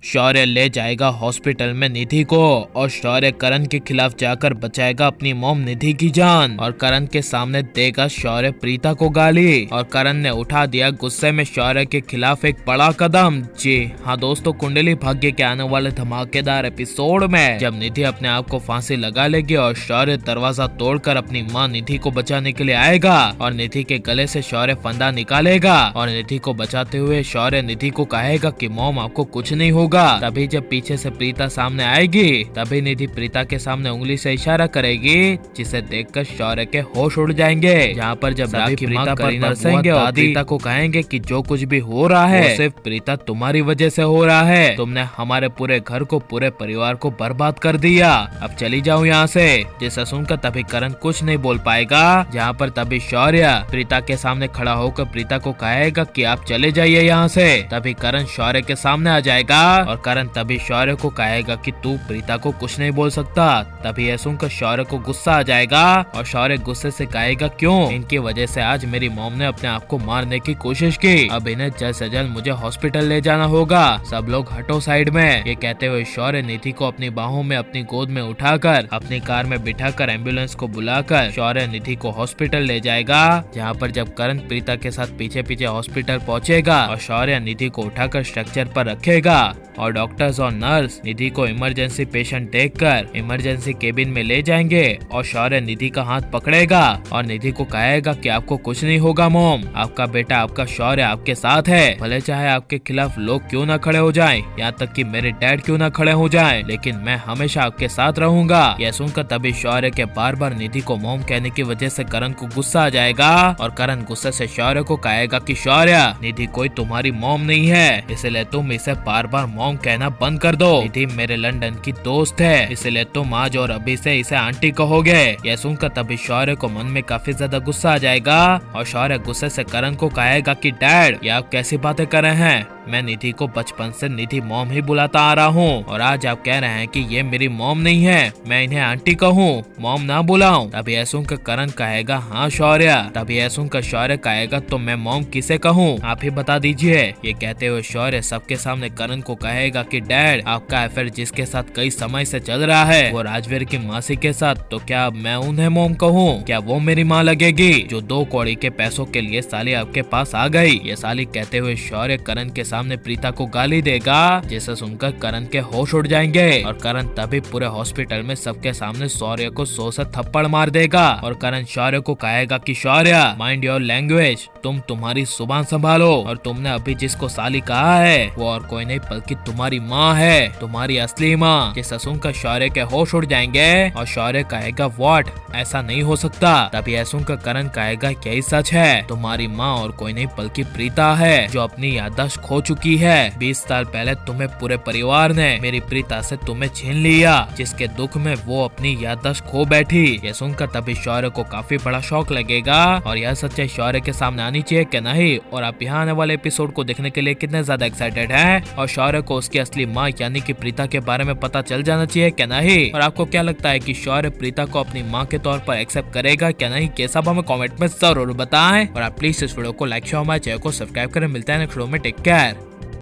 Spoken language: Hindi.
शौर्य ले जाएगा हॉस्पिटल में निधि को और शौर्य करण के खिलाफ जाकर बचाएगा अपनी मॉम निधि की जान। और करण के सामने देगा शौर्य प्रीता को गाली और करण ने उठा दिया गुस्से में शौर्य के खिलाफ एक बड़ा कदम। जी हाँ दोस्तों, कुंडली भाग्य के आने वाले धमाकेदार एपिसोड में जब निधि अपने आप को फांसी लगा लेगी और शौर्य दरवाजा तोड़कर अपनी माँ निधि को बचाने के लिए आएगा और निधि के गले से शौर्य फंदा निकालेगा और निधि को बचाते हुए शौर्य निधि को कहेगा कि मॉम आपको कुछ नहीं होगा। तभी जब पीछे से प्रीता सामने आएगी तभी निधि प्रीता के सामने उंगली से इशारा करेगी, जिसे देखकर शौर्य के होश उड़ जाएंगे। जहाँ पर जब राखी प्रीता पर बरसेंगे और प्रीता को कहेंगे कि जो कुछ भी हो रहा है सिर्फ प्रीता तुम्हारी वजह से हो रहा है, तुमने हमारे पूरे घर को पूरे परिवार को बर्बाद कर दिया, अब चली जाओ यहाँ से। जिसे सुनकर तभी करण कुछ नहीं बोल पाएगा। जहाँ पर तभी शौर्य प्रीता के सामने खड़ा होकर प्रीता को कहेगा कि आप चले जाइए यहाँ से। तभी करण शौर्य के सामने आ जाएगा और करण तभी शौर्य को कहेगा कि तू प्रीता को कुछ नहीं बोल सकता। तभी यह सुनकर शौर्य को गुस्सा आ जाएगा और शौर्य गुस्से से कहेगा क्यों, इनकी वजह से आज मेरी मॉम ने अपने आप को मारने की कोशिश की, अब इन्हें जल्द से जल्द मुझे हॉस्पिटल ले जाना होगा, सब लोग हटो साइड में। ये कहते हुए शौर्य निधि को अपनी बाहों में अपनी गोद में उठाकर अपनी कार में बिठाकर एम्बुलेंस को बुलाकर शौर्य निधि को हॉस्पिटल ले जाएगा। जहाँ पर जब करण प्रीता के साथ पीछे पीछे हॉस्पिटल पहुँचेगा और शौर्य निधि को उठाकर स्ट्रक्चर पर रखेगा और डॉक्टर्स और नर्स निधि को इमरजेंसी पेशेंट देखकर इमरजेंसी केबिन में ले जाएंगे और शौर्य निधि का हाथ पकड़ेगा और निधि को कहेगा कि आपको कुछ नहीं होगा मॉम, आपका बेटा आपका शौर्य आपके साथ है, भले चाहे आपके खिलाफ लोग क्यों न खड़े हो जाएं, यहाँ तक कि मेरे डैड क्यों न खड़े हो जाएं, लेकिन मैं हमेशा आपके साथ रहूंगा। यह सुनकर तभी शौर्य के बार बार निधि को मॉम कहने की वजह से करण को गुस्सा आ जाएगा और करण गुस्से से शौर्य को कहेगा कि शौर्य निधि कोई तुम्हारी मॉम नहीं है, इसलिए तुम इसे बार बार मॉम कहना बंद कर दो। निधि मेरे लंदन की दोस्त है, इसलिए तुम आज और अभी से इसे आंटी कहोगे। यह सुनकर तभी शौर्य को मन में काफी ज्यादा गुस्सा आ जाएगा और शौर्य गुस्से से करण को कहेगा कि डैड ये आप कैसी बातें कर रहे हैं, मैं निधि को बचपन से निधि मॉम ही बुलाता आ रहा हूँ और आज आप कह रहे हैं कि ये मेरी मॉम नहीं है, मैं इन्हें आंटी कहूँ, मॉम ना बुलाऊं। तभी ऐसा सुनकर करण कहेगा हाँ शौर्य। तभी ऐसा सुनकर शौर्य कहेगा तो मैं मॉम किसे कहूँ, आप ही बता दीजिए। ये कहते हुए शौर्य सबके सामने करण को कहेगा कि डैड आपका अफेयर जिसके साथ कई समय से चल रहा है वो राजवीर की मासी के साथ, तो क्या मैं उन्हें मॉम कहूँ, क्या वो मेरी माँ लगेगी जो 2 कौड़ी के पैसों के लिए साली आपके पास आ गई। ये साली कहते हुए शौर्य करण के सामने प्रीता को गाली देगा, जिसे सुनकर करण के होश उड़ जाएंगे और करण तभी पूरे हॉस्पिटल में सबके सामने शौर्य को 100 से थप्पड़ मार देगा और करण शौर्य को कहेगा कि शौर्य माइंड योर लैंग्वेज, तुम तुम्हारी जुबान संभालो और तुमने अभी जिसको साली कहा है वो और कोई नहीं बल्कि तुम्हारी माँ है, तुम्हारी असली माँ। जिसे सुनकर शौर्य के होश उड़ जाएंगे और शौर्य कहेगा व्हाट, ऐसा नहीं हो सकता। तभी ऐसा सुनकर करण कहेगा यही सच है, तुम्हारी माँ और कोई नहीं बल्कि प्रीता है जो अपनी याददाश्त खो चुकी है। 20 साल पहले तुम्हें पूरे परिवार ने मेरी प्रीता से तुम्हें छीन लिया, जिसके दुख में वो अपनी याददाश्त खो बैठी। ये सुनकर तभी शौर्य को काफी बड़ा शौक लगेगा और यह सच्चाई शौर्य के सामने आनी चाहिए क्या नहीं। और आप यहाँ आने वाले एपिसोड को देखने के लिए कितने ज्यादा एक्साइटेड हैं और शौर्य को उसकी असली माँ यानी कि प्रीता के बारे में पता चल जाना चाहिए क्या नहीं। और आपको क्या लगता है कि शौर्य प्रीता को अपनी माँ के तौर पर एक्सेप्ट करेगा क्या नहीं, ये सब हमें कमेंट में जरूर बताएं। और आप प्लीज इस वीडियो को लाइक शेयर हमारे चैनल को सब्सक्राइब करें। मिलते हैं नेक्स्ट वीडियो में, टेक केयर।